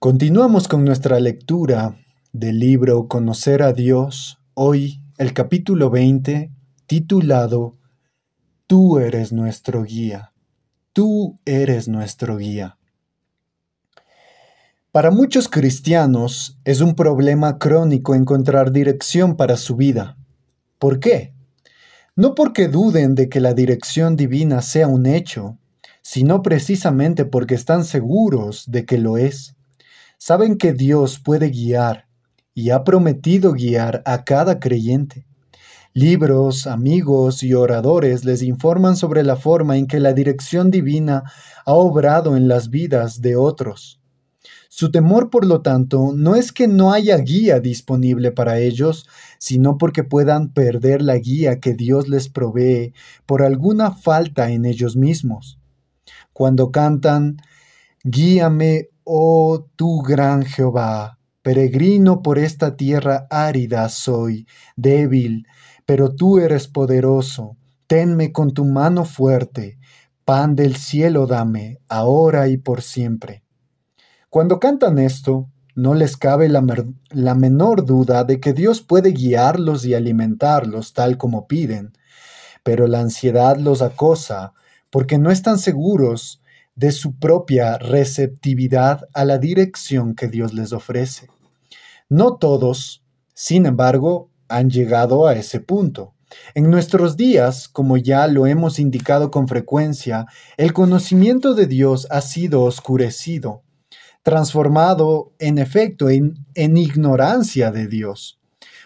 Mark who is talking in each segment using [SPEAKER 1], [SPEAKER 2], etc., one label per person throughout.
[SPEAKER 1] Continuamos con nuestra lectura del libro Conocer a Dios, hoy el capítulo 20, titulado Tú eres nuestro guía. Tú eres nuestro guía. Para muchos cristianos es un problema crónico encontrar dirección para su vida. ¿Por qué? No porque duden de que la dirección divina sea un hecho, sino precisamente porque están seguros de que lo es. Saben que Dios puede guiar y ha prometido guiar a cada creyente. Libros, amigos y oradores les informan sobre la forma en que la dirección divina ha obrado en las vidas de otros. Su temor, por lo tanto, no es que no haya guía disponible para ellos, sino porque puedan perder la guía que Dios les provee por alguna falta en ellos mismos. Cuando cantan, Guíame, oh tú gran Jehová, peregrino por esta tierra árida soy, débil, pero tú eres poderoso, tenme con tu mano fuerte, pan del cielo dame, ahora y por siempre. Cuando cantan esto, no les cabe la menor duda de que Dios puede guiarlos y alimentarlos tal como piden, pero la ansiedad los acosa porque no están seguros de su propia receptividad a la dirección que Dios les ofrece. No todos, sin embargo, han llegado a ese punto. En nuestros días, como ya lo hemos indicado con frecuencia, el conocimiento de Dios ha sido oscurecido, transformado en efecto en ignorancia de Dios,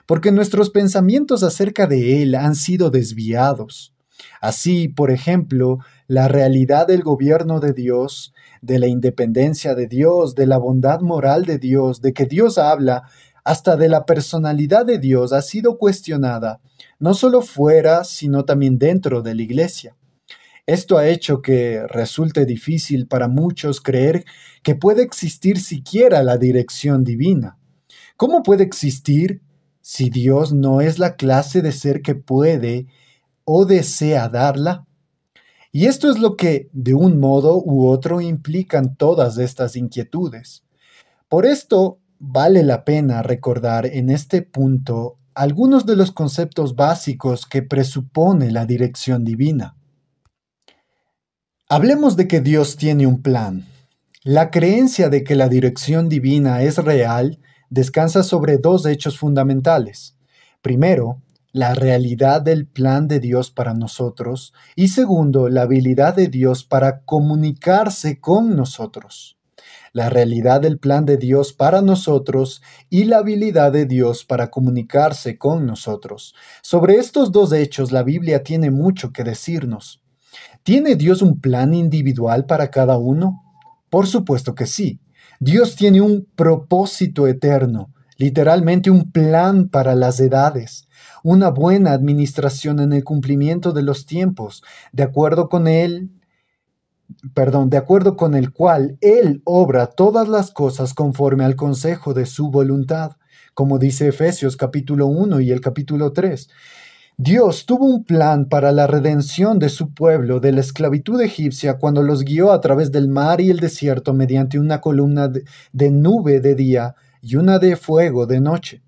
[SPEAKER 1] porque nuestros pensamientos acerca de Él han sido desviados. Así, por ejemplo, la realidad del gobierno de Dios, de la independencia de Dios, de la bondad moral de Dios, de que Dios habla, hasta de la personalidad de Dios ha sido cuestionada, no solo fuera, sino también dentro de la iglesia. Esto ha hecho que resulte difícil para muchos creer que puede existir siquiera la dirección divina. ¿Cómo puede existir si Dios no es la clase de ser que puede o desea darla? Y esto es lo que, de un modo u otro, implican todas estas inquietudes. Por esto, vale la pena recordar en este punto algunos de los conceptos básicos que presupone la dirección divina. Hablemos de que Dios tiene un plan. La creencia de que la dirección divina es real descansa sobre dos hechos fundamentales. Primero, la realidad del plan de Dios para nosotros y segundo, la habilidad de Dios para comunicarse con nosotros. La realidad del plan de Dios para nosotros y la habilidad de Dios para comunicarse con nosotros. Sobre estos dos hechos la Biblia tiene mucho que decirnos. ¿Tiene Dios un plan individual para cada uno? Por supuesto que sí. Dios tiene un propósito eterno, literalmente un plan para las edades, una buena administración en el cumplimiento de los tiempos, de acuerdo con el cual Él obra todas las cosas conforme al consejo de su voluntad, como dice Efesios capítulo 1 y el capítulo 3. Dios tuvo un plan para la redención de su pueblo de la esclavitud egipcia cuando los guió a través del mar y el desierto mediante una columna de nube de día y una de fuego de noche.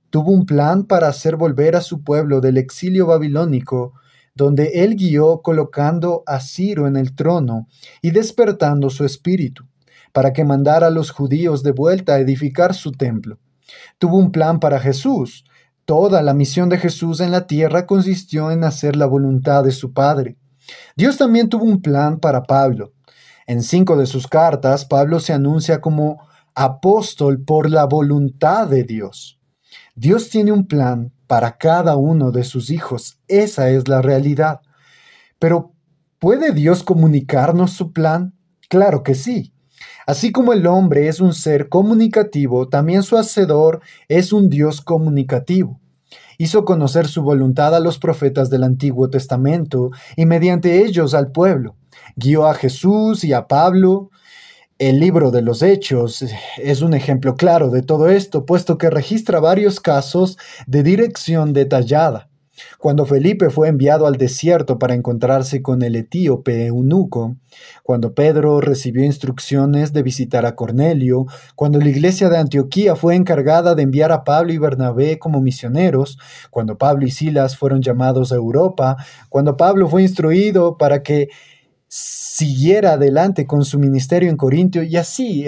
[SPEAKER 1] Tuvo un plan para hacer volver a su pueblo del exilio babilónico, donde Él guió colocando a Ciro en el trono y despertando su espíritu, para que mandara a los judíos de vuelta a edificar su templo. Tuvo un plan para Jesús. Toda la misión de Jesús en la tierra consistió en hacer la voluntad de su Padre. Dios también tuvo un plan para Pablo. En 5 de sus cartas, Pablo se anuncia como apóstol por la voluntad de Dios. Dios tiene un plan para cada uno de sus hijos. Esa es la realidad. Pero, ¿puede Dios comunicarnos su plan? Claro que sí. Así como el hombre es un ser comunicativo, también su Hacedor es un Dios comunicativo. Hizo conocer su voluntad a los profetas del Antiguo Testamento y mediante ellos al pueblo. Guió a Jesús y a Pablo. El libro de los Hechos es un ejemplo claro de todo esto, puesto que registra varios casos de dirección detallada. Cuando Felipe fue enviado al desierto para encontrarse con el etíope eunuco, cuando Pedro recibió instrucciones de visitar a Cornelio, cuando la iglesia de Antioquía fue encargada de enviar a Pablo y Bernabé como misioneros, cuando Pablo y Silas fueron llamados a Europa, cuando Pablo fue instruido para que siguiera adelante con su ministerio en Corintio, y así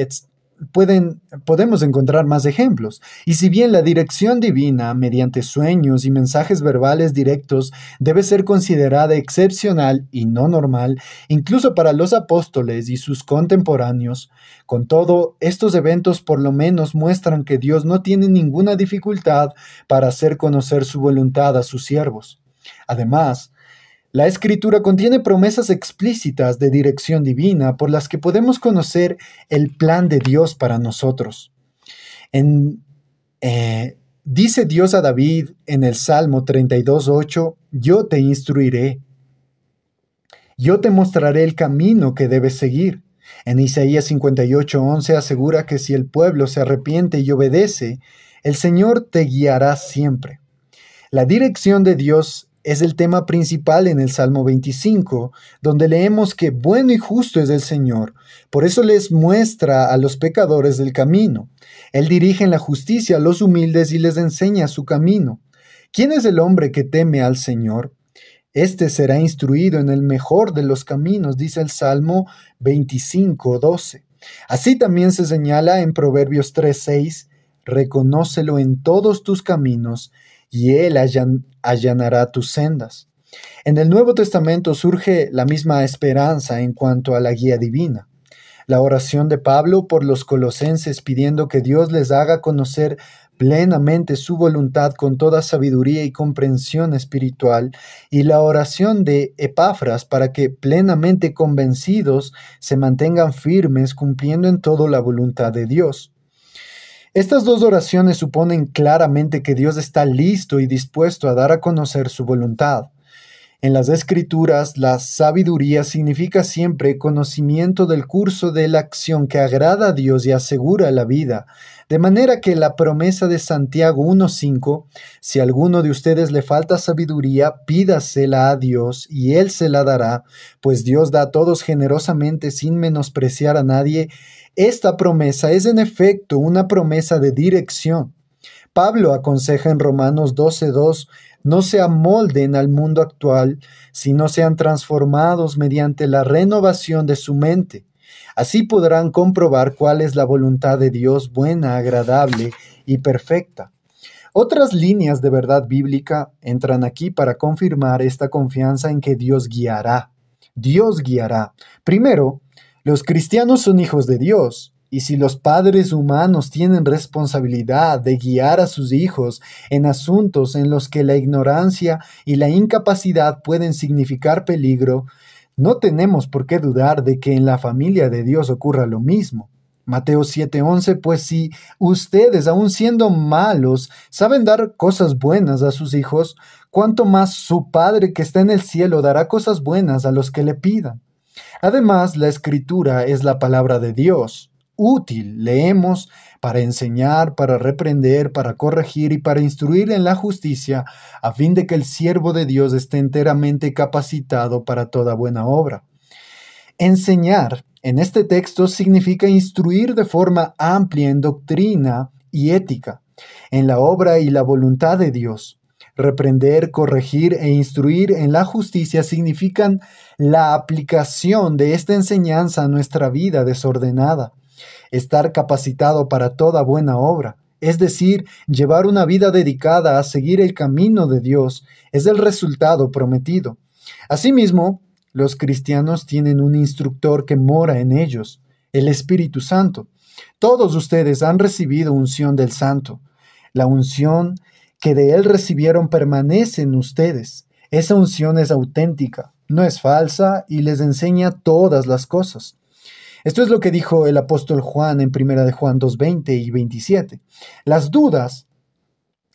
[SPEAKER 1] podemos encontrar más ejemplos. Y si bien la dirección divina, mediante sueños y mensajes verbales directos, debe ser considerada excepcional y no normal, incluso para los apóstoles y sus contemporáneos, con todo, estos eventos por lo menos muestran que Dios no tiene ninguna dificultad para hacer conocer su voluntad a sus siervos. Además, la Escritura contiene promesas explícitas de dirección divina por las que podemos conocer el plan de Dios para nosotros. Dice Dios a David en el Salmo 32:8, yo te instruiré, yo te mostraré el camino que debes seguir. En Isaías 58:11 asegura que si el pueblo se arrepiente y obedece, el Señor te guiará siempre. La dirección de Dios es el tema principal en el Salmo 25, donde leemos que bueno y justo es el Señor, por eso les muestra a los pecadores el camino. Él dirige en la justicia a los humildes y les enseña su camino. ¿Quién es el hombre que teme al Señor? Este será instruido en el mejor de los caminos, dice el Salmo 25:12. Así también se señala en Proverbios 3:6, reconócelo en todos tus caminos, y Él allanará tus sendas. En el Nuevo Testamento surge la misma esperanza en cuanto a la guía divina. La oración de Pablo por los colosenses pidiendo que Dios les haga conocer plenamente su voluntad con toda sabiduría y comprensión espiritual, y la oración de Epafras para que plenamente convencidos se mantengan firmes cumpliendo en todo la voluntad de Dios. Estas dos oraciones suponen claramente que Dios está listo y dispuesto a dar a conocer su voluntad. En las Escrituras, la sabiduría significa siempre conocimiento del curso de la acción que agrada a Dios y asegura la vida, de manera que la promesa de Santiago 1:5, si a alguno de ustedes le falta sabiduría, pídasela a Dios y Él se la dará, pues Dios da a todos generosamente sin menospreciar a nadie. Esta promesa es en efecto una promesa de dirección. Pablo aconseja en Romanos 12:2, no se amolden al mundo actual, sino sean transformados mediante la renovación de su mente. Así podrán comprobar cuál es la voluntad de Dios buena, agradable y perfecta. Otras líneas de verdad bíblica entran aquí para confirmar esta confianza en que Dios guiará. Dios guiará. Primero, los cristianos son hijos de Dios, y si los padres humanos tienen responsabilidad de guiar a sus hijos en asuntos en los que la ignorancia y la incapacidad pueden significar peligro, no tenemos por qué dudar de que en la familia de Dios ocurra lo mismo. Mateo 7:11, pues si ustedes, aun siendo malos, saben dar cosas buenas a sus hijos, ¿cuánto más su Padre que está en el cielo dará cosas buenas a los que le pidan? Además, la Escritura es la palabra de Dios, útil, leemos para enseñar, para reprender, para corregir y para instruir en la justicia, a fin de que el siervo de Dios esté enteramente capacitado para toda buena obra. Enseñar en este texto significa instruir de forma amplia en doctrina y ética, en la obra y la voluntad de Dios. Reprender, corregir e instruir en la justicia significan la aplicación de esta enseñanza a nuestra vida desordenada. Estar capacitado para toda buena obra, es decir, llevar una vida dedicada a seguir el camino de Dios, es el resultado prometido. Asimismo, los cristianos tienen un instructor que mora en ellos, el Espíritu Santo. Todos ustedes han recibido unción del Santo. La unción que de Él recibieron permanece en ustedes. Esa unción es auténtica, no es falsa y les enseña todas las cosas. Esto es lo que dijo el apóstol Juan en 1 de Juan 2:20 y 27. Las dudas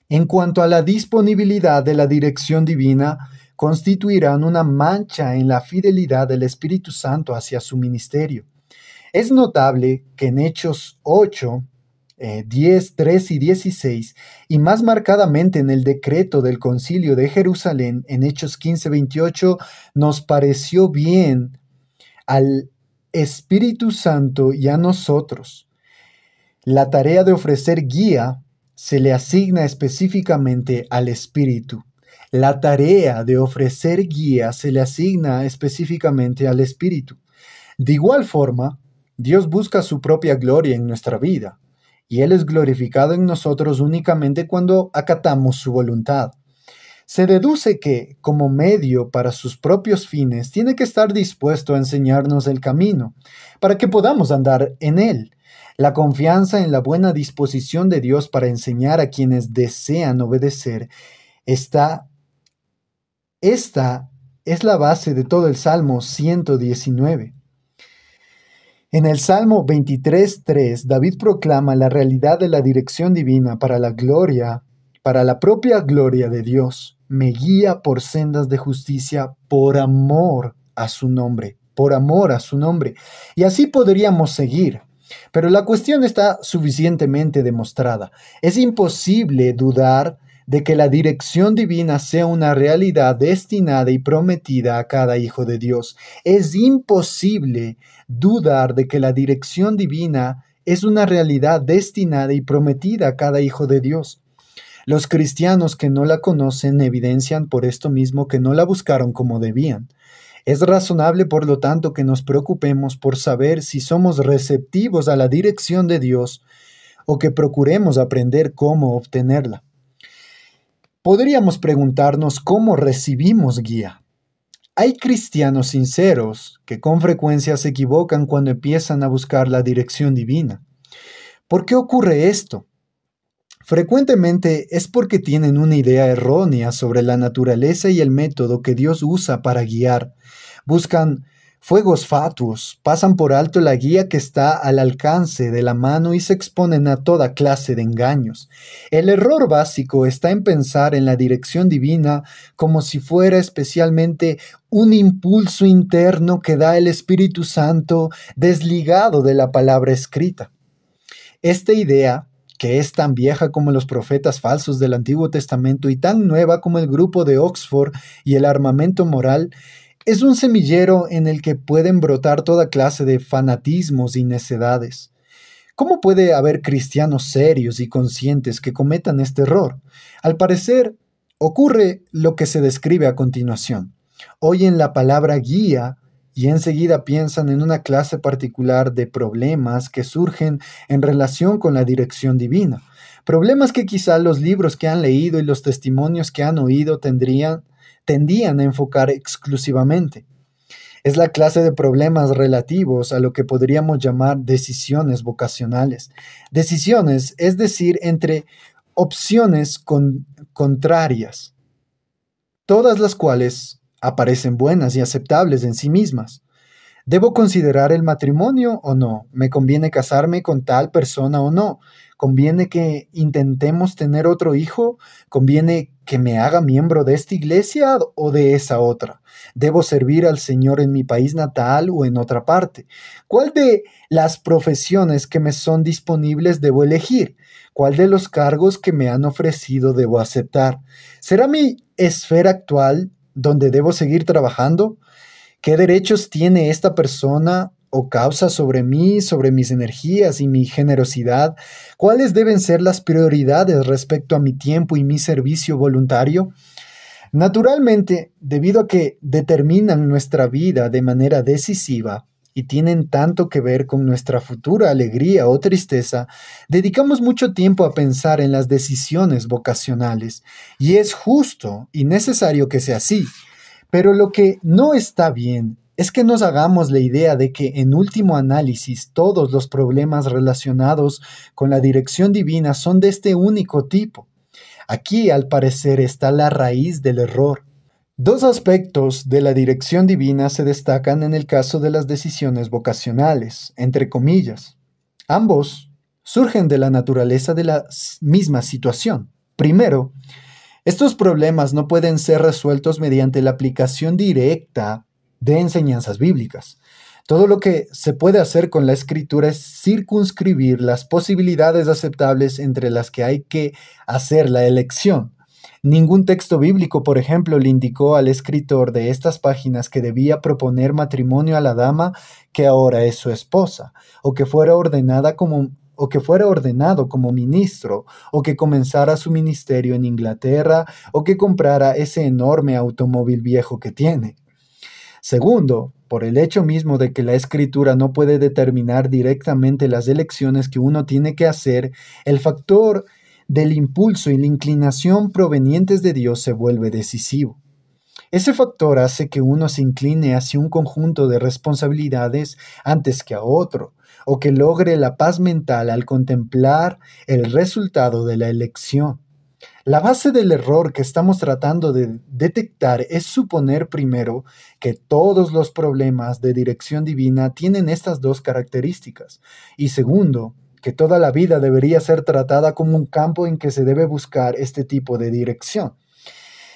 [SPEAKER 1] en cuanto a la disponibilidad de la dirección divina constituirán una mancha en la fidelidad del Espíritu Santo hacia su ministerio. Es notable que en Hechos 8, 10, 3 y 16, y más marcadamente en el decreto del Concilio de Jerusalén, en Hechos 15, 28, nos pareció bien al Espíritu Santo y a nosotros. La tarea de ofrecer guía se le asigna específicamente al Espíritu. La tarea de ofrecer guía se le asigna específicamente al Espíritu. De igual forma, Dios busca su propia gloria en nuestra vida, y Él es glorificado en nosotros únicamente cuando acatamos su voluntad. Se deduce que, como medio para sus propios fines, tiene que estar dispuesto a enseñarnos el camino, para que podamos andar en él. La confianza en la buena disposición de Dios para enseñar a quienes desean obedecer, esta es la base de todo el Salmo 119. En el Salmo 23:3, David proclama la realidad de la dirección divina para la propia gloria de Dios. Me guía por sendas de justicia por amor a su nombre, por amor a su nombre. Y así podríamos seguir. Pero la cuestión está suficientemente demostrada. Es imposible dudar de que la dirección divina sea una realidad destinada y prometida a cada hijo de Dios. Es imposible dudar de que la dirección divina es una realidad destinada y prometida a cada hijo de Dios. Los cristianos que no la conocen evidencian por esto mismo que no la buscaron como debían. Es razonable, por lo tanto, que nos preocupemos por saber si somos receptivos a la dirección de Dios o que procuremos aprender cómo obtenerla. Podríamos preguntarnos cómo recibimos guía. Hay cristianos sinceros que con frecuencia se equivocan cuando empiezan a buscar la dirección divina. ¿Por qué ocurre esto? Frecuentemente es porque tienen una idea errónea sobre la naturaleza y el método que Dios usa para guiar. Buscan fuegos fatuos, pasan por alto la guía que está al alcance de la mano y se exponen a toda clase de engaños. El error básico está en pensar en la dirección divina como si fuera especialmente un impulso interno que da el Espíritu Santo desligado de la palabra escrita. Esta idea, que es tan vieja como los profetas falsos del Antiguo Testamento y tan nueva como el grupo de Oxford y el armamento moral, es un semillero en el que pueden brotar toda clase de fanatismos y necedades. ¿Cómo puede haber cristianos serios y conscientes que cometan este error? Al parecer, ocurre lo que se describe a continuación. Oyen la palabra guía y enseguida piensan en una clase particular de problemas que surgen en relación con la dirección divina. Problemas que quizá los libros que han leído y los testimonios que han oído tendían a enfocar exclusivamente. Es la clase de problemas relativos a lo que podríamos llamar decisiones vocacionales. Decisiones, es decir, entre opciones contrarias, todas las cuales aparecen buenas y aceptables en sí mismas. ¿Debo considerar el matrimonio o no? ¿Me conviene casarme con tal persona o no? ¿Conviene que intentemos tener otro hijo? ¿Conviene que me haga miembro de esta iglesia o de esa otra? ¿Debo servir al Señor en mi país natal o en otra parte? ¿Cuál de las profesiones que me son disponibles debo elegir? ¿Cuál de los cargos que me han ofrecido debo aceptar? ¿Será mi esfera actual donde debo seguir trabajando? ¿Qué derechos tiene esta persona o causa sobre mí, sobre mis energías y mi generosidad? ¿Cuáles deben ser las prioridades respecto a mi tiempo y mi servicio voluntario? Naturalmente, debido a que determinan nuestra vida de manera decisiva y tienen tanto que ver con nuestra futura alegría o tristeza, dedicamos mucho tiempo a pensar en las decisiones vocacionales, y es justo y necesario que sea así. Pero lo que no está bien es que nos hagamos la idea de que en último análisis todos los problemas relacionados con la dirección divina son de este único tipo. Aquí, al parecer, está la raíz del error. Dos aspectos de la dirección divina se destacan en el caso de las decisiones vocacionales, entre comillas. Ambos surgen de la naturaleza de la misma situación. Primero, estos problemas no pueden ser resueltos mediante la aplicación directa de enseñanzas bíblicas. Todo lo que se puede hacer con la escritura es circunscribir las posibilidades aceptables entre las que hay que hacer la elección. Ningún texto bíblico, por ejemplo, le indicó al escritor de estas páginas que debía proponer matrimonio a la dama que ahora es su esposa, o que fuera ordenado como ministro, o que comenzara su ministerio en Inglaterra, o que comprara ese enorme automóvil viejo que tiene. Segundo, por el hecho mismo de que la escritura no puede determinar directamente las elecciones que uno tiene que hacer, el factor del impulso y la inclinación provenientes de Dios se vuelve decisivo. Ese factor hace que uno se incline hacia un conjunto de responsabilidades antes que a otro, o que logre la paz mental al contemplar el resultado de la elección. La base del error que estamos tratando de detectar es suponer primero que todos los problemas de dirección divina tienen estas dos características, y segundo, que toda la vida debería ser tratada como un campo en que se debe buscar este tipo de dirección.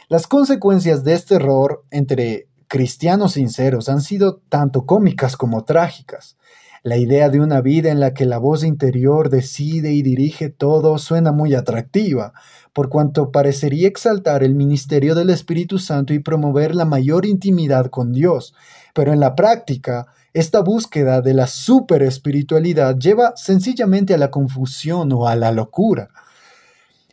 [SPEAKER 1] Las consecuencias de este error entre cristianos sinceros han sido tanto cómicas como trágicas. La idea de una vida en la que la voz interior decide y dirige todo suena muy atractiva, por cuanto parecería exaltar el ministerio del Espíritu Santo y promover la mayor intimidad con Dios. Pero en la práctica, esta búsqueda de la superespiritualidad lleva sencillamente a la confusión o a la locura.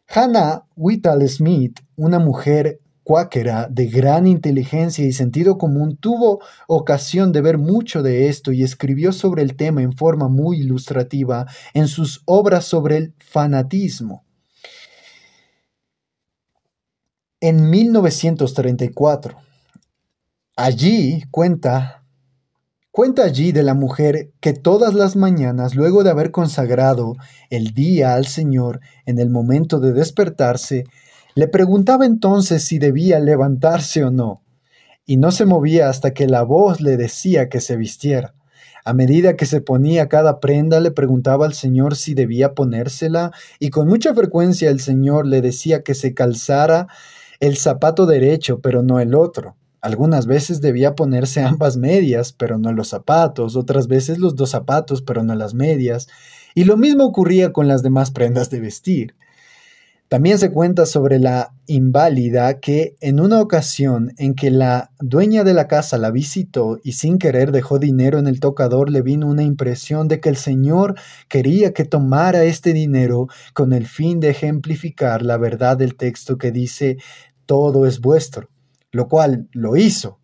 [SPEAKER 1] Hannah Whitall Smith, una mujer cuáquera de gran inteligencia y sentido común, tuvo ocasión de ver mucho de esto y escribió sobre el tema en forma muy ilustrativa en sus obras sobre el fanatismo. En 1934, cuenta allí de la mujer que todas las mañanas, luego de haber consagrado el día al Señor en el momento de despertarse, le preguntaba entonces si debía levantarse o no, y no se movía hasta que la voz le decía que se vistiera. A medida que se ponía cada prenda, le preguntaba al Señor si debía ponérsela, y con mucha frecuencia el Señor le decía que se calzara el zapato derecho, pero no el otro. Algunas veces debía ponerse ambas medias, pero no los zapatos, otras veces los dos zapatos, pero no las medias, y lo mismo ocurría con las demás prendas de vestir. También se cuenta sobre la inválida que en una ocasión en que la dueña de la casa la visitó y sin querer dejó dinero en el tocador, le vino una impresión de que el Señor quería que tomara este dinero con el fin de ejemplificar la verdad del texto que dice todo es vuestro, lo cual lo hizo,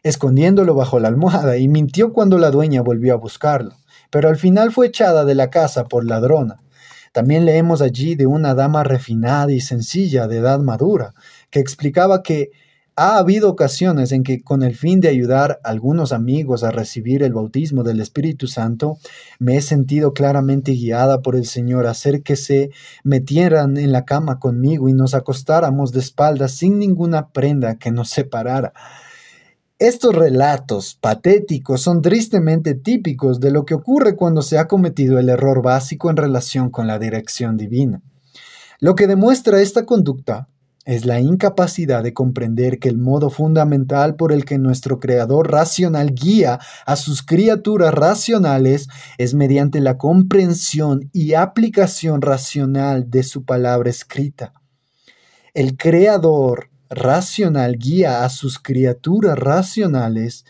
[SPEAKER 1] escondiéndolo bajo la almohada, y mintió cuando la dueña volvió a buscarlo, pero al final fue echada de la casa por ladrona. También leemos allí de una dama refinada y sencilla de edad madura, que explicaba que ha habido ocasiones en que con el fin de ayudar a algunos amigos a recibir el bautismo del Espíritu Santo, me he sentido claramente guiada por el Señor a hacer que se metieran en la cama conmigo y nos acostáramos de espaldas sin ninguna prenda que nos separara. Estos relatos patéticos son tristemente típicos de lo que ocurre cuando se ha cometido el error básico en relación con la dirección divina. Lo que demuestra esta conducta es la incapacidad de comprender que el modo fundamental por el que nuestro Creador racional guía a sus criaturas racionales es mediante la comprensión y aplicación racional de su palabra escrita. El Creador racional guía a sus criaturas racionales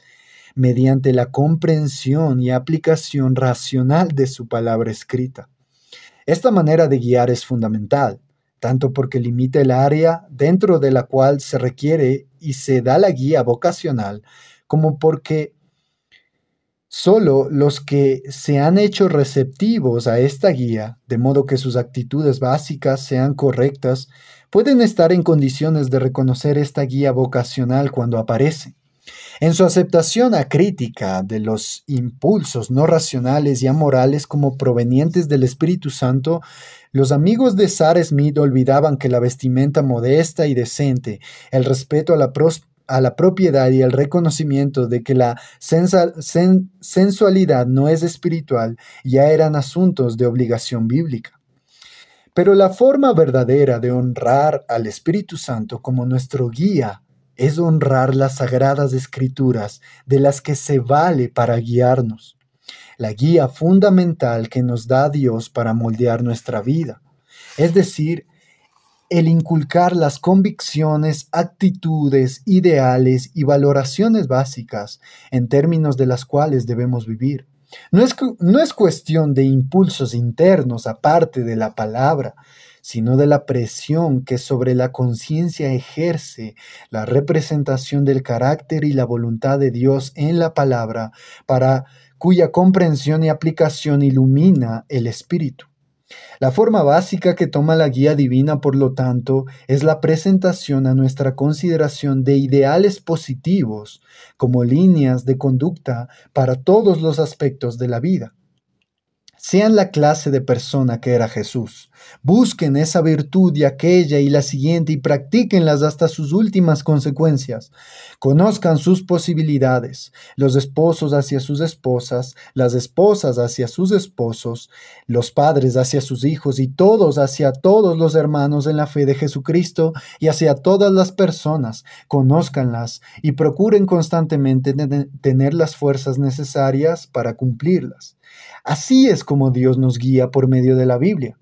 [SPEAKER 1] mediante la comprensión y aplicación racional de su palabra escrita. Esta manera de guiar es fundamental, tanto porque limita el área dentro de la cual se requiere y se da la guía vocacional, como porque solo los que se han hecho receptivos a esta guía, de modo que sus actitudes básicas sean correctas, pueden estar en condiciones de reconocer esta guía vocacional cuando aparece. En su aceptación acrítica de los impulsos no racionales y amorales como provenientes del Espíritu Santo, los amigos de Sarah Smith olvidaban que la vestimenta modesta y decente, el respeto a la propiedad y el reconocimiento de que la sensualidad no es espiritual ya eran asuntos de obligación bíblica. Pero la forma verdadera de honrar al Espíritu Santo como nuestro guía es honrar las sagradas escrituras de las que se vale para guiarnos, la guía fundamental que nos da Dios para moldear nuestra vida, es decir, el inculcar las convicciones, actitudes, ideales y valoraciones básicas en términos de las cuales debemos vivir. No es cuestión de impulsos internos aparte de la palabra, sino de la presión que sobre la conciencia ejerce la representación del carácter y la voluntad de Dios en la palabra, para cuya comprensión y aplicación ilumina el espíritu. La forma básica que toma la guía divina, por lo tanto, es la presentación a nuestra consideración de ideales positivos como líneas de conducta para todos los aspectos de la vida. Sean la clase de persona que era Jesús. Busquen esa virtud y aquella y la siguiente y practíquenlas hasta sus últimas consecuencias. Conozcan sus posibilidades, los esposos hacia sus esposas, las esposas hacia sus esposos, los padres hacia sus hijos y todos hacia todos los hermanos en la fe de Jesucristo y hacia todas las personas. Conózcanlas y procuren constantemente tener las fuerzas necesarias para cumplirlas. Así es como Dios nos guía por medio de la Biblia.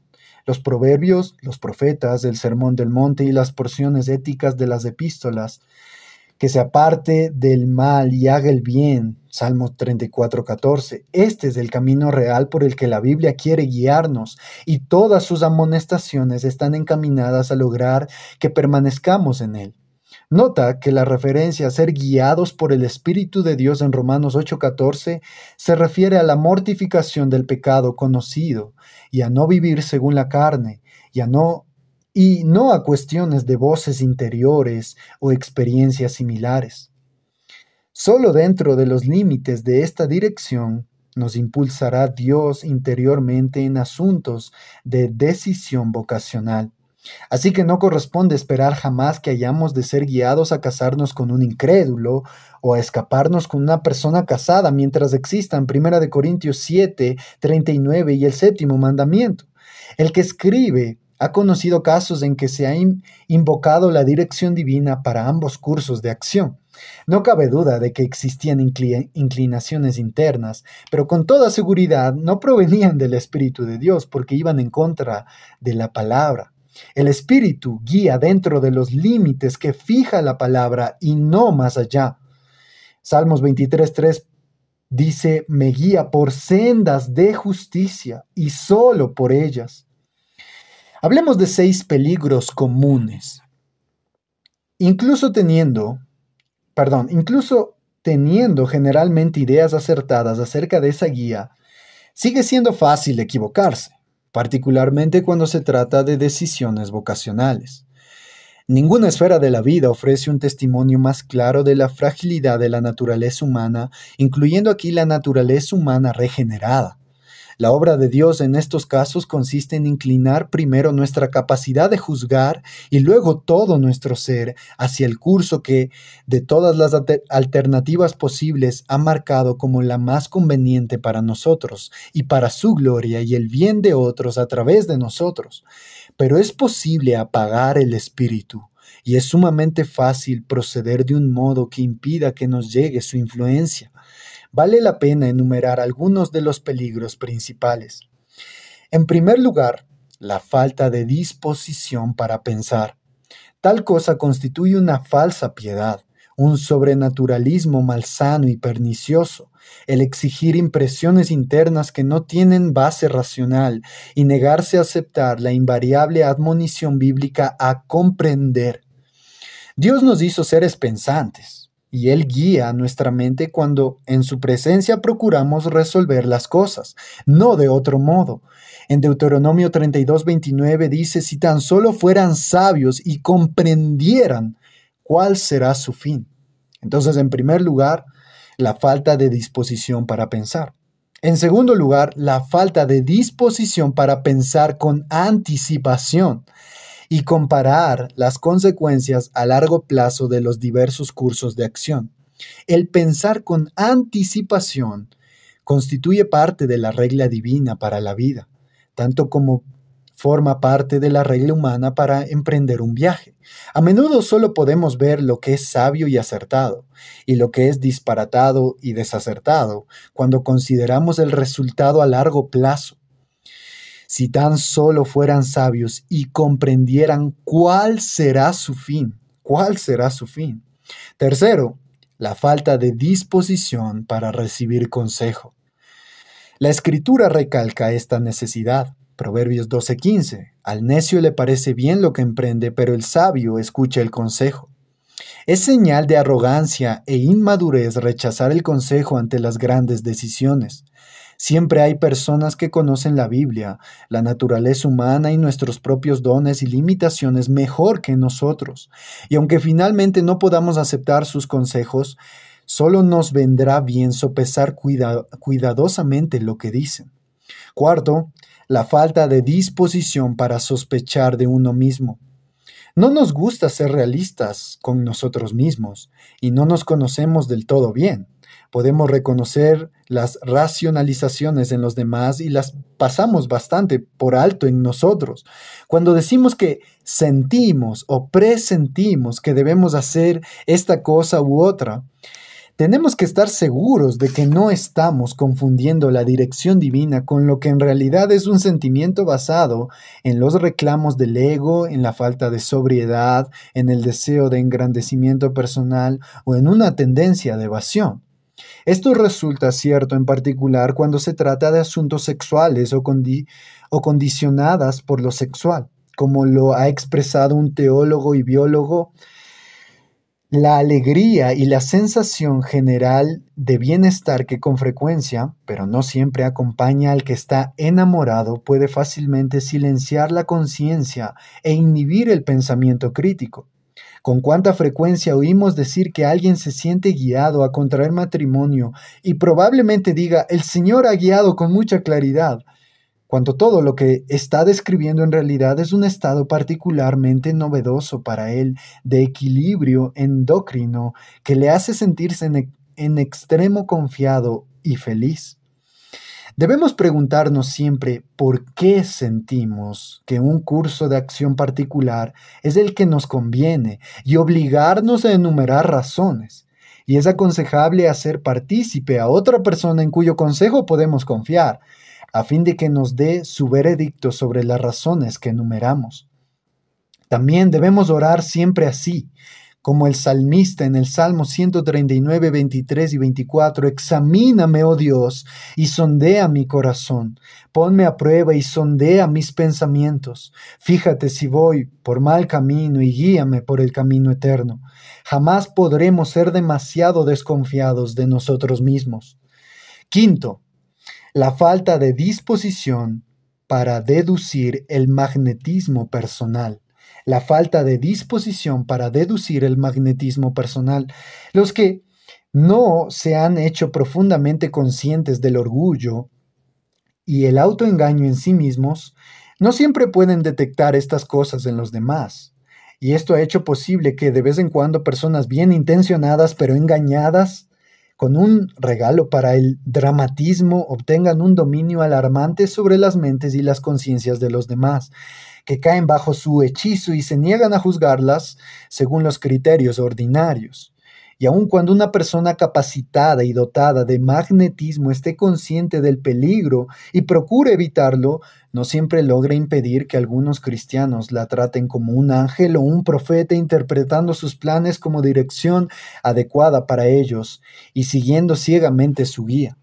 [SPEAKER 1] Los proverbios, los profetas, el sermón del monte y las porciones éticas de las epístolas, que se aparte del mal y haga el bien, Salmos 34:14. Este es el camino real por el que la Biblia quiere guiarnos, y todas sus amonestaciones están encaminadas a lograr que permanezcamos en él. Nota que la referencia a ser guiados por el Espíritu de Dios en Romanos 8:14 se refiere a la mortificación del pecado conocido y a no vivir según la carne y no a cuestiones de voces interiores o experiencias similares. Solo dentro de los límites de esta dirección nos impulsará Dios interiormente en asuntos de decisión vocacional. Así que no corresponde esperar jamás que hayamos de ser guiados a casarnos con un incrédulo o a escaparnos con una persona casada mientras existan 1 Corintios 7:39 y el séptimo mandamiento. El que escribe ha conocido casos en que se ha invocado la dirección divina para ambos cursos de acción. No cabe duda de que existían inclinaciones internas, pero con toda seguridad no provenían del Espíritu de Dios porque iban en contra de la palabra. El Espíritu guía dentro de los límites que fija la palabra y no más allá. Salmos 23:3 dice: me guía por sendas de justicia y solo por ellas. Hablemos de 6 peligros comunes. Incluso teniendo generalmente ideas acertadas acerca de esa guía, sigue siendo fácil equivocarse, particularmente cuando se trata de decisiones vocacionales. Ninguna esfera de la vida ofrece un testimonio más claro de la fragilidad de la naturaleza humana, incluyendo aquí la naturaleza humana regenerada. La obra de Dios en estos casos consiste en inclinar primero nuestra capacidad de juzgar y luego todo nuestro ser hacia el curso que, de todas las alternativas posibles, ha marcado como la más conveniente para nosotros y para su gloria y el bien de otros a través de nosotros. Pero es posible apagar el espíritu, y es sumamente fácil proceder de un modo que impida que nos llegue su influencia. Vale la pena enumerar algunos de los peligros principales. En primer lugar, la falta de disposición para pensar. Tal cosa constituye una falsa piedad, un sobrenaturalismo malsano y pernicioso, el exigir impresiones internas que no tienen base racional y negarse a aceptar la invariable admonición bíblica a comprender. Dios nos hizo seres pensantes, y Él guía nuestra mente cuando en su presencia procuramos resolver las cosas, no de otro modo. En Deuteronomio 32:29 dice: si tan solo fueran sabios y comprendieran cuál será su fin. Entonces, en primer lugar, la falta de disposición para pensar. En segundo lugar, la falta de disposición para pensar con anticipación y comparar las consecuencias a largo plazo de los diversos cursos de acción. El pensar con anticipación constituye parte de la regla divina para la vida, tanto como forma parte de la regla humana para emprender un viaje. A menudo solo podemos ver lo que es sabio y acertado, y lo que es disparatado y desacertado, cuando consideramos el resultado a largo plazo. Si tan solo fueran sabios y comprendieran cuál será su fin. ¿Cuál será su fin? Tercero, la falta de disposición para recibir consejo. La Escritura recalca esta necesidad. Proverbios 12:15. Al necio le parece bien lo que emprende, pero el sabio escucha el consejo. Es señal de arrogancia e inmadurez rechazar el consejo ante las grandes decisiones. Siempre hay personas que conocen la Biblia, la naturaleza humana y nuestros propios dones y limitaciones mejor que nosotros. Y aunque finalmente no podamos aceptar sus consejos, solo nos vendrá bien sopesar cuidadosamente lo que dicen. Cuarto, la falta de disposición para sospechar de uno mismo. No nos gusta ser realistas con nosotros mismos y no nos conocemos del todo bien. Podemos reconocer las racionalizaciones en los demás y las pasamos bastante por alto en nosotros. Cuando decimos que sentimos o presentimos que debemos hacer esta cosa u otra, tenemos que estar seguros de que no estamos confundiendo la dirección divina con lo que en realidad es un sentimiento basado en los reclamos del ego, en la falta de sobriedad, en el deseo de engrandecimiento personal o en una tendencia de evasión. Esto resulta cierto en particular cuando se trata de asuntos sexuales o condicionadas por lo sexual, como lo ha expresado un teólogo y biólogo. La alegría y la sensación general de bienestar que con frecuencia, pero no siempre acompaña al que está enamorado, puede fácilmente silenciar la conciencia e inhibir el pensamiento crítico. Con cuánta frecuencia oímos decir que alguien se siente guiado a contraer matrimonio y probablemente diga, el Señor ha guiado con mucha claridad, cuando todo lo que está describiendo en realidad es un estado particularmente novedoso para él de equilibrio endocrino que le hace sentirse en extremo confiado y feliz. Debemos preguntarnos siempre por qué sentimos que un curso de acción particular es el que nos conviene y obligarnos a enumerar razones. Y es aconsejable hacer partícipe a otra persona en cuyo consejo podemos confiar, a fin de que nos dé su veredicto sobre las razones que enumeramos. También debemos orar siempre así, como el salmista en el Salmo 139, 23 y 24, examíname, oh Dios, y sondea mi corazón, ponme a prueba y sondea mis pensamientos, fíjate si voy por mal camino y guíame por el camino eterno. Jamás podremos ser demasiado desconfiados de nosotros mismos. Quinto, la falta de disposición para deducir el magnetismo personal. La falta de disposición para deducir el magnetismo personal. Los que no se han hecho profundamente conscientes del orgullo y el autoengaño en sí mismos, no siempre pueden detectar estas cosas en los demás. Y esto ha hecho posible que de vez en cuando personas bien intencionadas pero engañadas con un regalo para el dramatismo, obtengan un dominio alarmante sobre las mentes y las conciencias de los demás, que caen bajo su hechizo y se niegan a juzgarlas según los criterios ordinarios. Y aun cuando una persona capacitada y dotada de magnetismo esté consciente del peligro y procure evitarlo, no siempre logra impedir que algunos cristianos la traten como un ángel o un profeta, interpretando sus planes como dirección adecuada para ellos y siguiendo ciegamente su guía.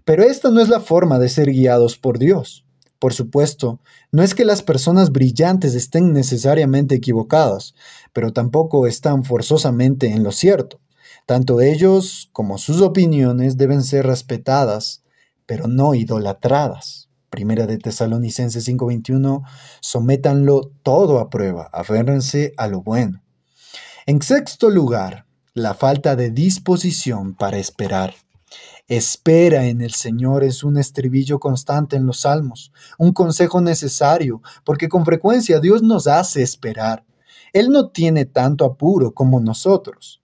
[SPEAKER 1] Pero esta no es la forma de ser guiados por Dios. Por supuesto, no es que las personas brillantes estén necesariamente equivocadas, pero tampoco están forzosamente en lo cierto. Tanto ellos como sus opiniones deben ser respetadas, pero no idolatradas. Primera de Tesalonicenses 5:21, sométanlo todo a prueba, aférrense a lo bueno. En sexto lugar, la falta de disposición para esperar. Espera en el Señor es un estribillo constante en los Salmos, un consejo necesario, porque con frecuencia Dios nos hace esperar. Él no tiene tanto apuro como nosotros.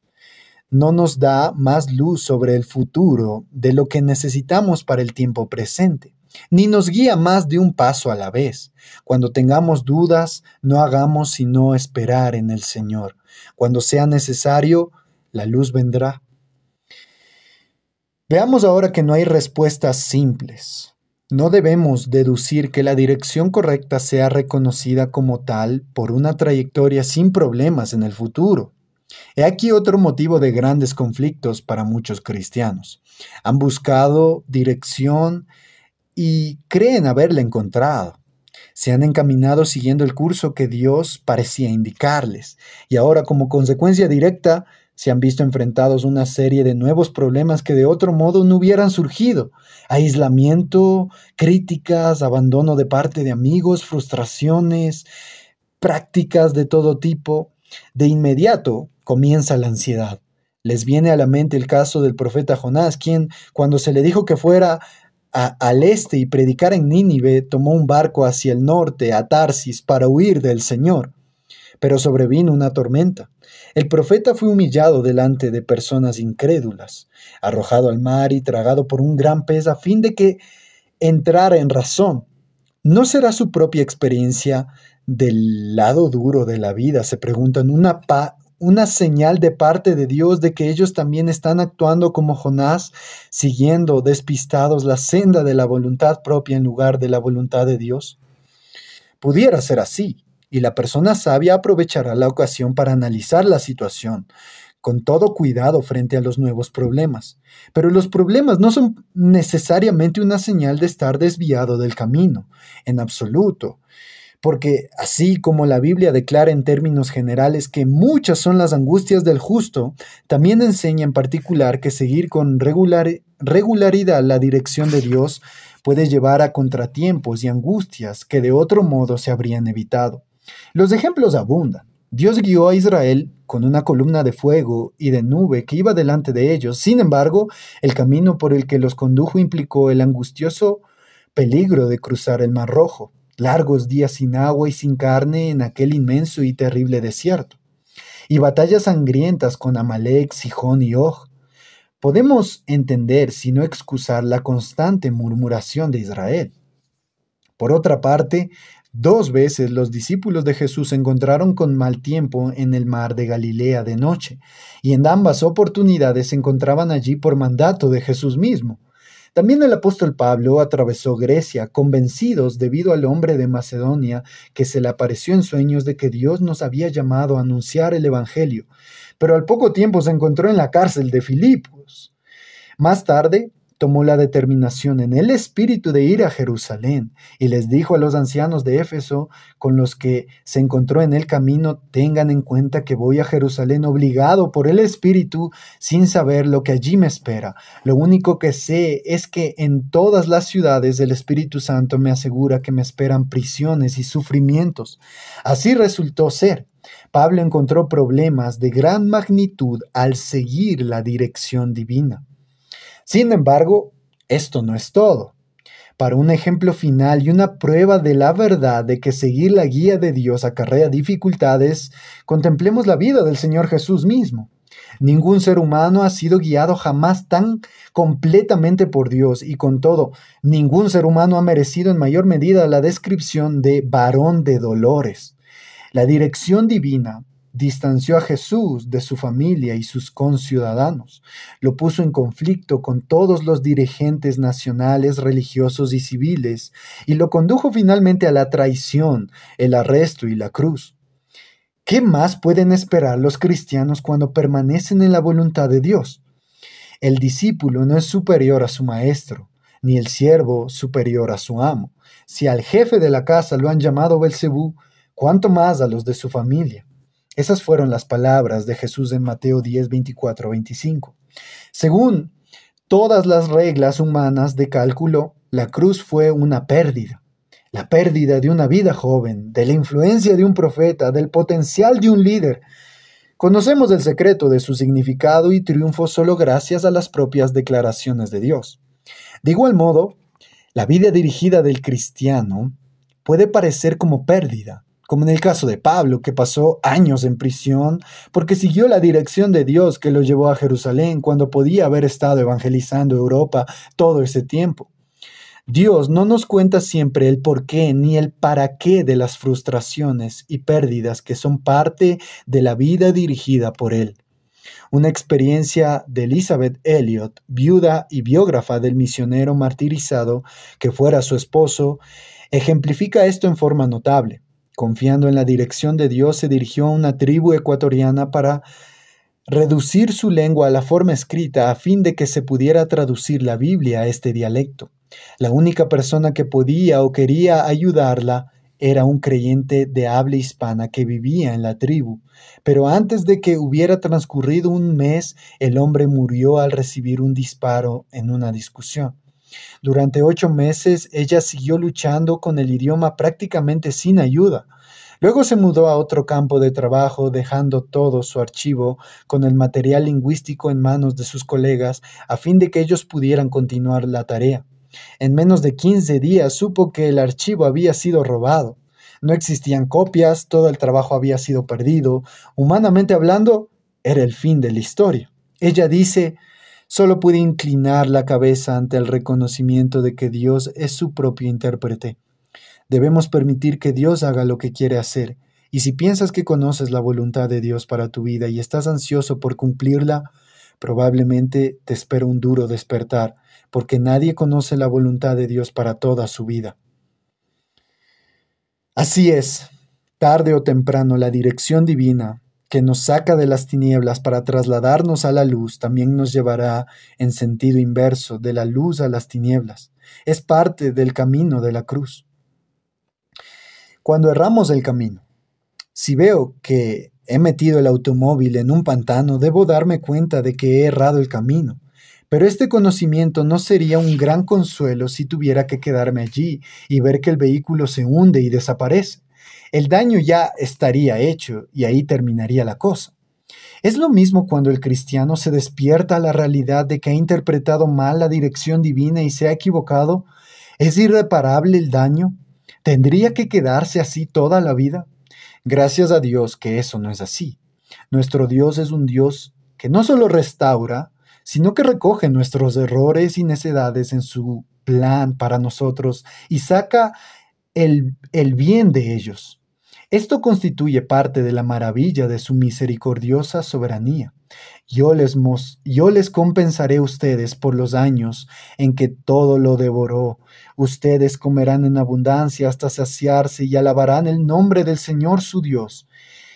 [SPEAKER 1] No nos da más luz sobre el futuro de lo que necesitamos para el tiempo presente. ni nos guía más de un paso a la vez. Cuando tengamos dudas, no hagamos sino esperar en el Señor. Cuando sea necesario, la luz vendrá. Veamos ahora que no hay respuestas simples. No debemos deducir que la dirección correcta sea reconocida como tal por una trayectoria sin problemas en el futuro. He aquí otro motivo de grandes conflictos para muchos cristianos. Han buscado dirección y creen haberla encontrado. Se han encaminado siguiendo el curso que Dios parecía indicarles, y ahora como consecuencia directa se han visto enfrentados a una serie de nuevos problemas que de otro modo no hubieran surgido. Aislamiento, críticas, abandono de parte de amigos, frustraciones, prácticas de todo tipo. De inmediato comienza la ansiedad. Les viene a la mente el caso del profeta Jonás, quien, cuando se le dijo que fuera al este y predicar en Nínive, tomó un barco hacia el norte, a Tarsis, para huir del Señor. Pero sobrevino una tormenta. El profeta fue humillado delante de personas incrédulas, arrojado al mar y tragado por un gran pez a fin de que entrara en razón. ¿No será su propia experiencia del lado duro de la vida, se preguntan, una señal de parte de Dios de que ellos también están actuando como Jonás, siguiendo despistados la senda de la voluntad propia en lugar de la voluntad de Dios? Pudiera ser así, y la persona sabia aprovechará la ocasión para analizar la situación con todo cuidado frente a los nuevos problemas. Pero los problemas no son necesariamente una señal de estar desviado del camino, en absoluto. Porque así como la Biblia declara en términos generales que muchas son las angustias del justo, también enseña en particular que seguir con regularidad la dirección de Dios puede llevar a contratiempos y angustias que de otro modo se habrían evitado. Los ejemplos abundan. Dios guió a Israel con una columna de fuego y de nube que iba delante de ellos. Sin embargo, el camino por el que los condujo implicó el angustioso peligro de cruzar el Mar Rojo, largos días sin agua y sin carne en aquel inmenso y terrible desierto, y batallas sangrientas con Amalek, Sihón y Og. Podemos entender, si no excusar, la constante murmuración de Israel. Por otra parte, 2 veces los discípulos de Jesús se encontraron con mal tiempo en el mar de Galilea de noche, y en ambas oportunidades se encontraban allí por mandato de Jesús mismo. También el apóstol Pablo atravesó Grecia, convencidos debido al hombre de Macedonia que se le apareció en sueños de que Dios nos había llamado a anunciar el Evangelio, pero al poco tiempo se encontró en la cárcel de Filipos. Más tarde, tomó la determinación en el espíritu de ir a Jerusalén y les dijo a los ancianos de Éfeso con los que se encontró en el camino: tengan en cuenta que voy a Jerusalén obligado por el espíritu sin saber lo que allí me espera. Lo único que sé es que en todas las ciudades el Espíritu Santo me asegura que me esperan prisiones y sufrimientos. Así resultó ser. Pablo encontró problemas de gran magnitud al seguir la dirección divina. Sin embargo, esto no es todo. Para un ejemplo final y una prueba de la verdad de que seguir la guía de Dios acarrea dificultades, contemplemos la vida del Señor Jesús mismo. Ningún ser humano ha sido guiado jamás tan completamente por Dios, y con todo, ningún ser humano ha merecido en mayor medida la descripción de varón de dolores. La dirección divina distanció a Jesús de su familia y sus conciudadanos, lo puso en conflicto con todos los dirigentes nacionales, religiosos y civiles, y lo condujo finalmente a la traición, el arresto y la cruz. ¿Qué más pueden esperar los cristianos cuando permanecen en la voluntad de Dios? El discípulo no es superior a su maestro, ni el siervo superior a su amo. Si al jefe de la casa lo han llamado Belcebú, ¿cuánto más a los de su familia? Esas fueron las palabras de Jesús en Mateo 10, 24-25. Según todas las reglas humanas de cálculo, la cruz fue una pérdida. La pérdida de una vida joven, de la influencia de un profeta, del potencial de un líder. Conocemos el secreto de su significado y triunfo solo gracias a las propias declaraciones de Dios. De igual modo, la vida dirigida del cristiano puede parecer como pérdida, como en el caso de Pablo, que pasó años en prisión porque siguió la dirección de Dios que lo llevó a Jerusalén cuando podía haber estado evangelizando Europa todo ese tiempo. Dios no nos cuenta siempre el porqué ni el para qué de las frustraciones y pérdidas que son parte de la vida dirigida por Él. Una experiencia de Elizabeth Elliot, viuda y biógrafa del misionero martirizado que fuera su esposo, ejemplifica esto en forma notable. Confiando en la dirección de Dios, se dirigió a una tribu ecuatoriana para reducir su lengua a la forma escrita a fin de que se pudiera traducir la Biblia a este dialecto. La única persona que podía o quería ayudarla era un creyente de habla hispana que vivía en la tribu, pero antes de que hubiera transcurrido un mes, el hombre murió al recibir un disparo en una discusión. Durante 8 meses ella siguió luchando con el idioma prácticamente sin ayuda. Luego se mudó a otro campo de trabajo, dejando todo su archivo con el material lingüístico en manos de sus colegas a fin de que ellos pudieran continuar la tarea. En menos de 15 días supo que el archivo había sido robado. No existían copias, todo el trabajo había sido perdido. Humanamente hablando, era el fin de la historia. Ella dice: solo pude inclinar la cabeza ante el reconocimiento de que Dios es su propio intérprete. Debemos permitir que Dios haga lo que quiere hacer, y si piensas que conoces la voluntad de Dios para tu vida y estás ansioso por cumplirla, probablemente te espera un duro despertar, porque nadie conoce la voluntad de Dios para toda su vida. Así es, tarde o temprano la dirección divina que nos saca de las tinieblas para trasladarnos a la luz también nos llevará en sentido inverso de la luz a las tinieblas. Es parte del camino de la cruz. Cuando erramos el camino, si veo que he metido el automóvil en un pantano, debo darme cuenta de que he errado el camino. Pero este conocimiento no sería un gran consuelo si tuviera que quedarme allí y ver que el vehículo se hunde y desaparece. El daño ya estaría hecho y ahí terminaría la cosa. Es lo mismo cuando el cristiano se despierta a la realidad de que ha interpretado mal la dirección divina y se ha equivocado. ¿Es irreparable el daño? ¿Tendría que quedarse así toda la vida? Gracias a Dios que eso no es así. Nuestro Dios es un Dios que no solo restaura, sino que recoge nuestros errores y necedades en su plan para nosotros y saca el bien de ellos. Esto constituye parte de la maravilla de su misericordiosa soberanía. Yo les compensaré a ustedes por los años en que todo lo devoró. Ustedes comerán en abundancia hasta saciarse y alabarán el nombre del Señor su Dios,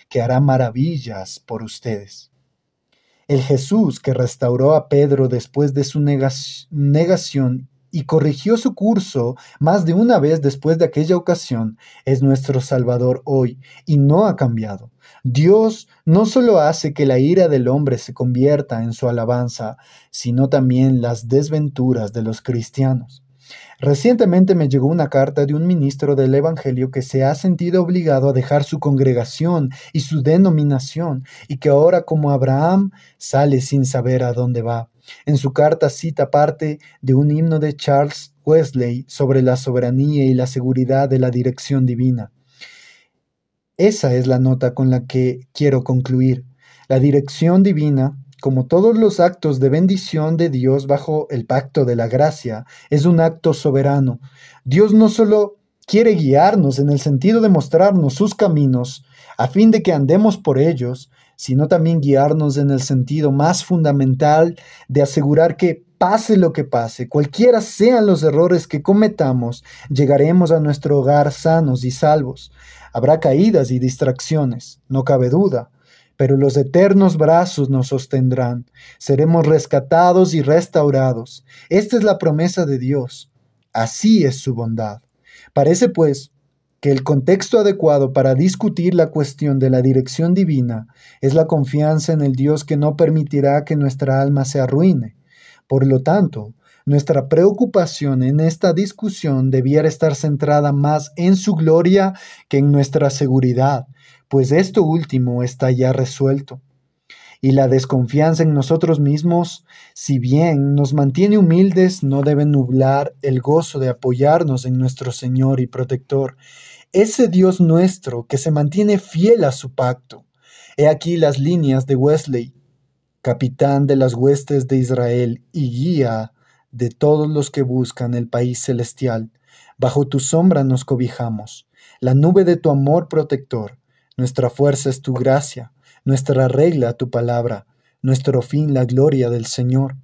[SPEAKER 1] que hará maravillas por ustedes. El Jesús que restauró a Pedro después de su negación y corrigió su curso más de una vez después de aquella ocasión, es nuestro Salvador hoy y no ha cambiado. Dios no solo hace que la ira del hombre se convierta en su alabanza, sino también las desventuras de los cristianos. Recientemente me llegó una carta de un ministro del Evangelio que se ha sentido obligado a dejar su congregación y su denominación y que ahora, como Abraham, sale sin saber a dónde va. En su carta cita parte de un himno de Charles Wesley sobre la soberanía y la seguridad de la dirección divina. Esa es la nota con la que quiero concluir. La dirección divina, como todos los actos de bendición de Dios bajo el pacto de la gracia, es un acto soberano. Dios no solo quiere guiarnos en el sentido de mostrarnos sus caminos, a fin de que andemos por ellos, sino también guiarnos en el sentido más fundamental de asegurar que pase lo que pase, cualquiera sean los errores que cometamos, llegaremos a nuestro hogar sanos y salvos. Habrá caídas y distracciones, no cabe duda, pero los eternos brazos nos sostendrán. Seremos rescatados y restaurados. Esta es la promesa de Dios. Así es su bondad. Parece, pues, que el contexto adecuado para discutir la cuestión de la dirección divina es la confianza en el Dios que no permitirá que nuestra alma se arruine. Por lo tanto, nuestra preocupación en esta discusión debiera estar centrada más en su gloria que en nuestra seguridad, pues esto último está ya resuelto. Y la desconfianza en nosotros mismos, si bien nos mantiene humildes, no debe nublar el gozo de apoyarnos en nuestro Señor y Protector, ese Dios nuestro que se mantiene fiel a su pacto. He aquí las líneas de Wesley, capitán de las huestes de Israel y guía de todos los que buscan el país celestial. Bajo tu sombra nos cobijamos, la nube de tu amor protector. Nuestra fuerza es tu gracia, nuestra regla tu palabra, nuestro fin la gloria del Señor.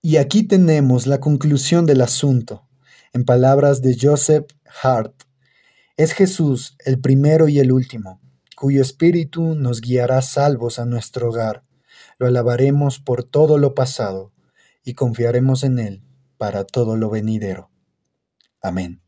[SPEAKER 1] Y aquí tenemos la conclusión del asunto. En palabras de Joseph Hart, es Jesús el primero y el último, cuyo espíritu nos guiará salvos a nuestro hogar. Lo alabaremos por todo lo pasado y confiaremos en Él para todo lo venidero. Amén.